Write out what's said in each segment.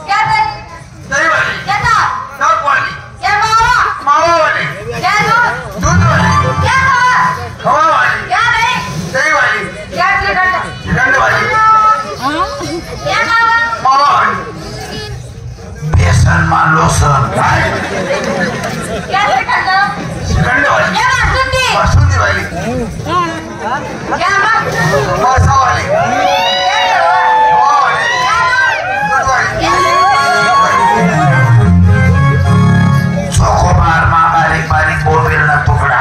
क्या दही? दही वाली, क्या दाल? दाल वाली, क्या मावा? मावा वाली, क्या दूध? दूध वाली, क्या खवा? खवा वाली, क्या दही? दही वाली, क्या श्रीखंड? श्रीखंड वाली, क्या मावा? मावा वाली, बेसन मान लोसन, क्या श्रीखंड? श्रीखंड वाली, क्या बासुंदी? बासुंदी वाली, क्या मग? मासा वाली, क्या खवा? खवा वाली, क्या दूध? दूध वाली, क्या चोकोबार मा बारीक बारीक बोलबेलना तुकडा,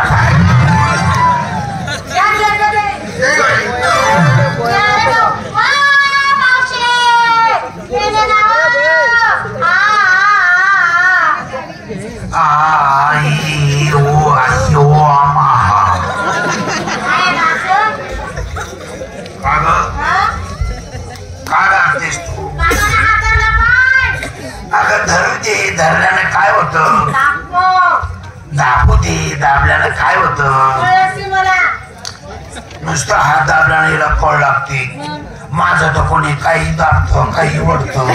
क्या दही? दही वाली, क्या रे तो? वाह, मावशी! गेले ना वा. आई ओ आयो आमा, काय नाचं? काग हा? काग आणतेस तू? कानाला हाताला पाय. अगं धरू दे, धरल्याने काय होतं? दाखव. दाबू दे, दाबल्याने काय होतं? कळसी मला. नुसतं हात दाबल्याने हिला कळ लागते. माझं तर कोणी काही दाबतं काही ओढतं,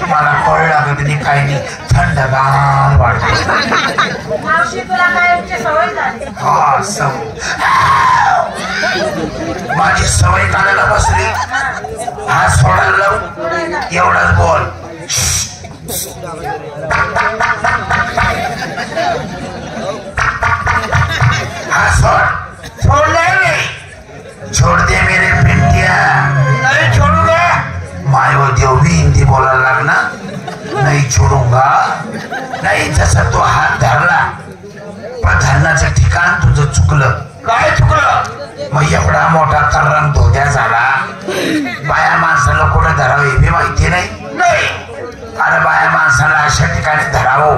मला कळ लागत नाही काही नाही, थंडगार वाटत. मावशी तुला काय उच्च सवय झाली? हा माझी सवय काढायला बसली, हात सोडायला लावून एवढाच बोल. हा सोड, सोडलाय नाही, छोड़ दे मेरे पिंटिया, नहीं छोड़ूंगा. मायो देव भी हिंदी बोलायला लागना, नहीं छोडूंगा. नाही जसा तो हात धरला पण धरण्याचं ठिकाण तुझं चुकलं. काय चुकलं? मग एवढा मोठा कर्रम धोक्या झाला, बाया माणसाला कुठे धरावं हे बी माहिती नाही. अरे बाया माणसाला अशा ठिकाणी धरावं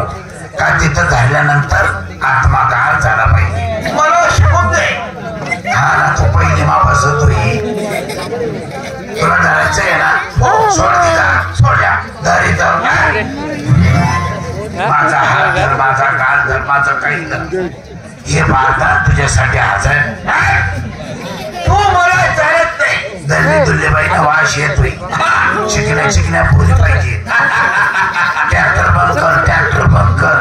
का तिथं धरल्यानंतर आत्मा गार झाला पाहिजे. मला शिकून दे. हा ना, तू पहिली मा बसतोय, तुला धरायचं आहे ना, सोड तिला, सोड्या धरी धर. माझा हात धर, माझा कान धर, माझं काही धर, हे भारतात तुझ्यासाठी हजर. तू मला चालत नाही. दल्ली दुल्लेबाईला वाश येतोय, शिकण्या पुरी पाहिजे. ट्रॅक्टर बंद कर, ट्रॅक्टर बंद कर.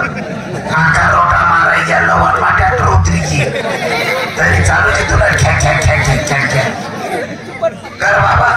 काका रोटा मारायच्या लवण मा ट्रॅक्टर उतरी की तरी चालू आहे तुला. ख्या ख्या ख्या ख्या ख्या ख्या कर बाबा.